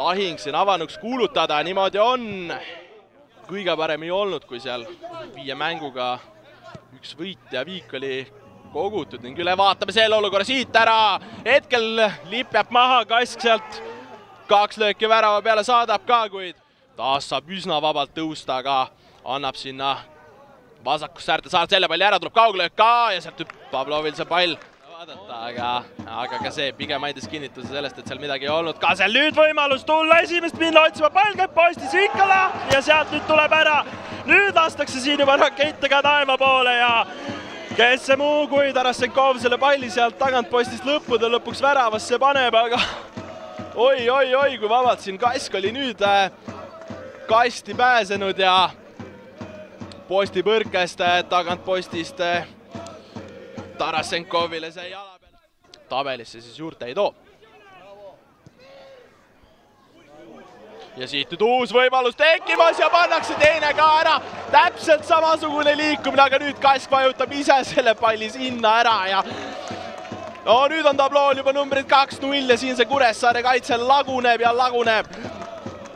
lahing siin avanuks kuulutada, niimoodi on kõige parem ei olnud, kui seal 5 mänguga üks võit ja viik oli kogutud ning üle vaatame selle olukorra siit ära. Hetkel lipp jääb maha, Kask sealt 2 lööki värava peale saadab ka, kuid taas saab üsna vabalt tõusta, aga annab sinna vasakus säärde saada selle palli ära, tuleb kauglöök ka ja sealt Pavlovil see pall vaadata, aga ka see pigem andis kinnituse sellest, et seal midagi ei olnud. Ka seal nüüd võimalus tulla esimest minna otsima, pall käib postis ikka lahti ja sealt nüüd tuleb ära. Nüüd lastakse siin juba raketega taeva poole ja kes see muu kui Tarasenkov selle palli sealt tagant postist lõppude lõpuks väravasse paneb, aga oi, kui vabalt siin Kask oli nüüd kasti pääsenud ja posti põrkest tagant postist Tarasenkovile see jala peal. Tabelisse siis juurde ei too. Ja siit nüüd uus võimalus tekkimas ja pannakse teine ka ära. Täpselt samasugune liikumine, aga nüüd Kask vajutab ise selle palli sinna ära ja no nüüd on tablool juba numbrid 2-0 ja siin see Kuressaare kaitse laguneb ja laguneb.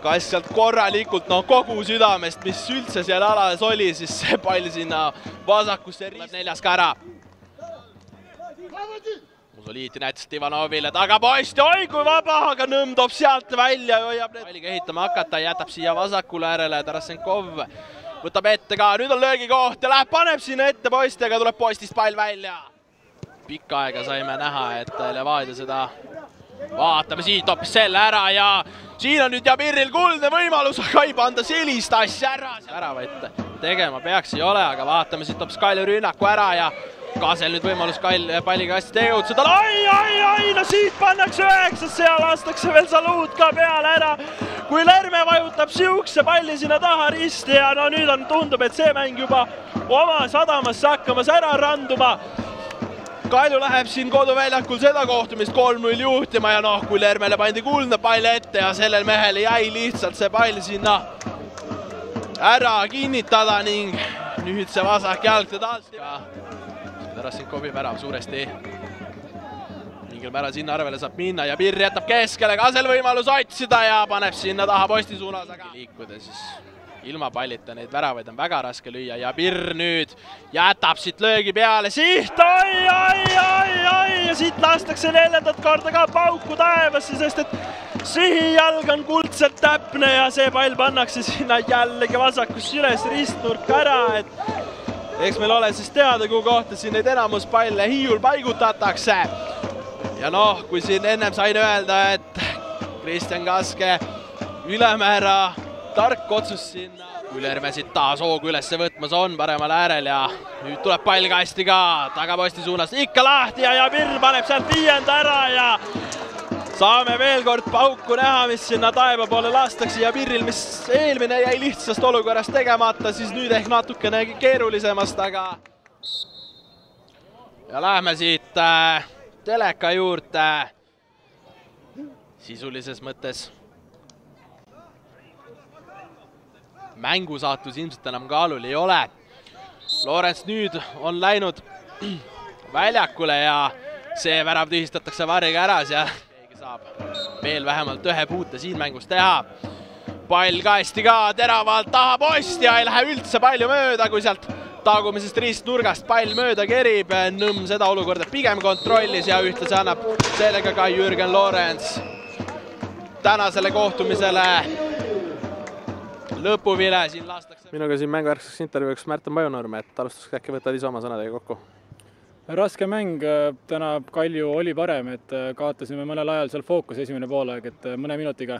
Kask sealt korralikult, no kogu südamest, mis üldse seal alas oli, siis see pall sinna vasakusse riistab 4 ka ära. Musoliiti näitas Ivanovile tagaposti, oi kui vaba, aga Nõmm toob sealt välja ja hoiab palliga ehitama hakata, jätab siia vasakule äärele, Tarasenkov võtab ette ka, nüüd on löögikoht ja läheb, paneb sinna ette posti, aga tuleb postist pall välja. Pikka aega saime näha, et Levadia seda vaatame siit hoopis selle ära ja siin on nüüd Jabiril kuldne võimalus, aga ei panda sellist asja ära võtta. Tegema peaks ei ole, aga vaatame siit hoopis Kalju rünnaku ära ja Kaasel nüüd võimalus palliga hästi tegutseda. Ai, no siit pannakse 9 ja lastakse veel Saluut ka peale ära. Kui Lerme vajutab siukse palli sinna taha risti ja no nüüd tundub, et see mäng juba oma sadamasse hakkamas ära randuma. Kalju läheb siin koduväljakul seda kohtumist 3-0 juhtima ja noh, kui Lermele pandi kuldne pall ette ja sellel mehele jäi lihtsalt see pall sinna ära kinnitada ning nüüd see vasak jalg teda alt. Tarasenkovi värav suuresti. Mingil määral sinna arvele saab minna ja Pirr jätab keskele ka seal võimalus otsida ja paneb sinna taha posti suunas, aga liikuda siis ilma pallita neid väravaid on väga raske lüüa ja Pirr nüüd jätab siit löögi peale siht, oi, ja siit lastakse 4. korda ka pauku taevasse, sest et sihijalg on kuldselt täpne ja see pall pannakse sinna jällegi vasakusse üles ristnurka ära, et eks meil ole siis teada, kuhu kohta siin neid enamus palle Hiiul paigutatakse. Ja noh, kui siin ennem sain öelda, et Kristjan Kaske ülemäära tark otsus sinna. Kui Lerme siit taas hoogu ülesse võtmas on paremal äärel ja nüüd tuleb pall kasti ka tagaposti suunas ikka lahti ja Pirr paneb sealt 5. ära ja saame veel kord pauku näha, mis sinna taeva poole lastakse ja Pirril, mis eelmine jäi lihtsast olukorrast tegemata, siis nüüd ehk natukene keerulisemast, aga ja läheme siit teleka juurde sisulises mõttes. Mängusaatus ilmselt enam kaalul ei ole. Lorents nüüd on läinud väljakule ja see värav tühistatakse varriga ära ja saab veel vähemalt 1 puute siin mängus teha. Pall kasti ka teravalt taha posti ja ei lähe üldse palju mööda, kui sealt tagumisest ristnurgast pall mööda kerib. Nõmm seda olukorda pigem kontrollis ja ühtlasi annab sellega ka Jürgen Lorents tänasele kohtumisele lõpuvile. Siin lastakse. Minuga siin mänguvärkseks intervjuuks Märten Majunurm, et alustuseks äkki võtad ise oma sõnadega kokku? Raske mäng, täna Kalju oli parem, et kaotasime mõnel ajal seal fookus esimene poolaeg, et mõne minutiga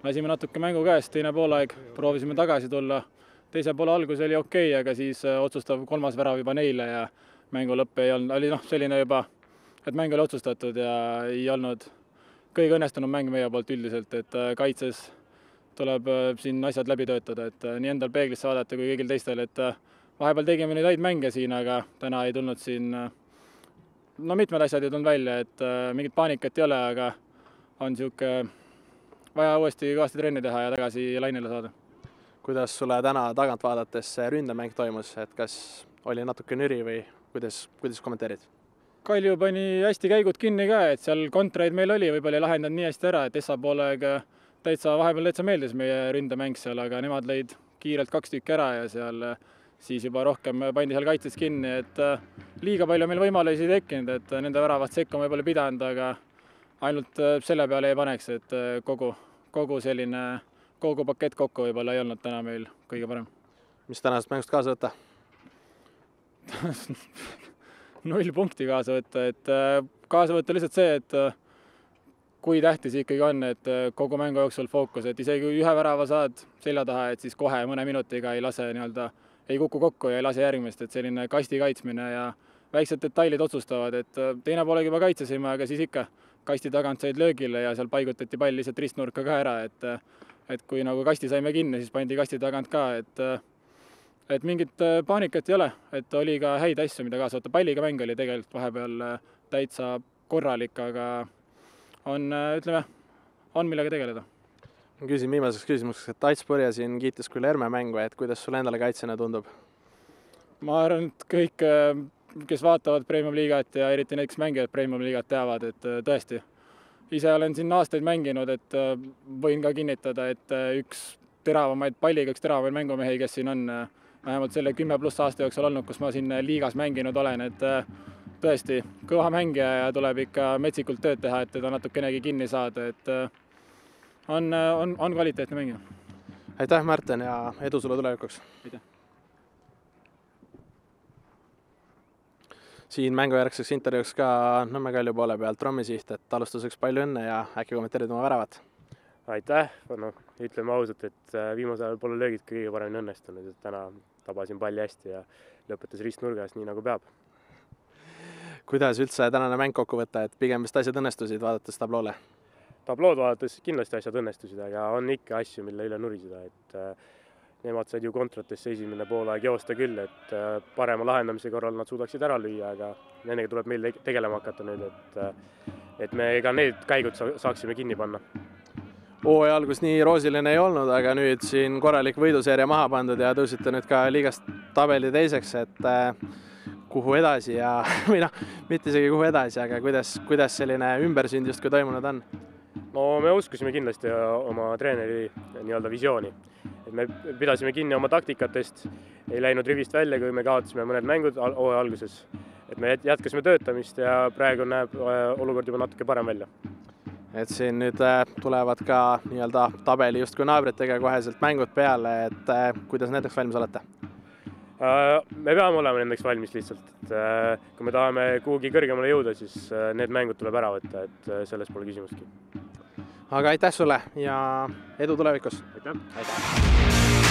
lasime natuke mängu käest, teine poolaeg proovisime tagasi tulla. Teise poole algus oli okei, aga siis otsustav 3. värav juba neile ja mängu lõpp ei olnud, oli selline juba, et mäng oli otsustatud ja ei olnud kõige õnnestunud mäng meie poolt üldiselt, et kaitses tuleb siin asjad läbi töötada, et nii endal peeglisse vaadata kui kõigil teistel, et vahepeal tegime neid häid mänge siin, aga täna ei tulnud siin mitmed asjad ei tulnud välja, et mingit paanikat ei ole, aga on vaja uuesti kõvasti trenni teha ja tagasi lainele saada. Kuidas sulle täna tagant vaadates see ründemäng toimus, et kas oli natuke nüri või kuidas kommenteerid? Kalju pani hästi käigud kinni ka, et seal kontraid meil oli, võib-olla ei lahendanud nii hästi ära, et Essa poolega täitsa vahepeal meeldis meie ründemäng seal, aga nemad lõid kiirelt 2 tükki ära ja seal siis juba rohkem pandi seal kaitses kinni, et liiga palju meil võimalusi tekkinud, et nende väravat sekka võib-olla pidanud, aga ainult selle peale ei paneks, et kogu selline pakett kokku võib-olla ei olnud täna meil kõige parem. Mis tänasest mängust kaasa võtta? 0 punkti kaasa võtta, et kaasa võtta lihtsalt see, et kui tähtis ikkagi on, et kogu mängu jooksul fookus, et isegi kui ühe värava saad selja taha, et siis kohe mõne minutiga ei lase ei kuku kokku ja ei lase järgmist, et selline kasti kaitsmine ja väiksed detailid otsustavad, et teine poolegi juba kaitsesime, aga siis ikka kasti tagant said löögile ja seal paigutati pall lihtsalt ristnurka ka ära, et kui nagu kasti saime kinni, siis pandi kasti tagant ka, et mingit paanikat ei ole, et oli ka häid asju, mida kaasa võtta. Palliga mäng oli tegelikult vahepeal täitsa korralik, aga on millega tegeleda. Küsin viimaseks küsimuseks, et Tats Põrja siin kiitis küll Herme mängu, et kuidas sulle endale kaitsena tundub? Ma arvan, et kõik, kes vaatavad Premium liigat ja eriti need, kes mängivad Premium liigat, teavad, et tõesti. Ise olen siin aastaid mänginud, et võin ka kinnitada, et üks teravamaid mängumehi, kes siin on vähemalt selle 10+ aasta jooksul olnud, kus ma siin liigas mänginud olen, et tõesti kõva mängija ja tuleb ikka metsikult tööd teha, et teda natukenegi kinni saada, et on kvaliteetne mängija. Aitäh, Märten, ja edu sulle tulevikuks! Aitäh! Siin mängujärgseks intervjuuks ka Nõmme Kalju poole pealt Rommisiht, et alustuseks palju õnne ja äkki kommenteerid oma väravat? Aitäh! Ütleme ausalt, et viimasel ajal pole löögid kõige paremini õnnestunud, et täna tabasin palli hästi ja lõpetas ristnurgas nii nagu peab. Kuidas üldse tänane mäng kokku võtta, et pigem vist asjad õnnestusid vaadates tabloole? Tablood vaadates kindlasti asjad õnnestusid, aga on ikka asju, mille üle nuriseda, et nemad said ju kontratesse esimene poolaeg joosta küll, et parema lahendamise korral nad suudaksid ära lüüa, aga nendega tuleb meil tegelema hakata nüüd, et me ka need käigud saaksime kinni panna. Hooaja algus nii roosiline ei olnud, aga nüüd siin korralik võiduseeria maha pandud ja tõusite nüüd ka liigast tabeli teiseks, et kuhu edasi ja mitte isegi kuhu edasi, aga kuidas selline ümbersünd justkui toimunud on? No me uskusime kindlasti oma treeneri visiooni. Et me pidasime kinni oma taktikatest, ei läinud rivist välja, kui me kaotasime mõned mängud hooaja alguses. Et me jätkasime töötamist ja praegu näeb olukord juba natuke parem välja. Et siin nüüd tulevad ka tabeli justkui naabritega koheselt mängud peale, et kuidas nendeks valmis olete? Me peame olema nendeks valmis lihtsalt, et kui me tahame kuhugi kõrgemale jõuda, siis need mängud tuleb ära võtta, et selles pole küsimustki. Aga aitäh sulle ja edu tulevikus! Aitäh!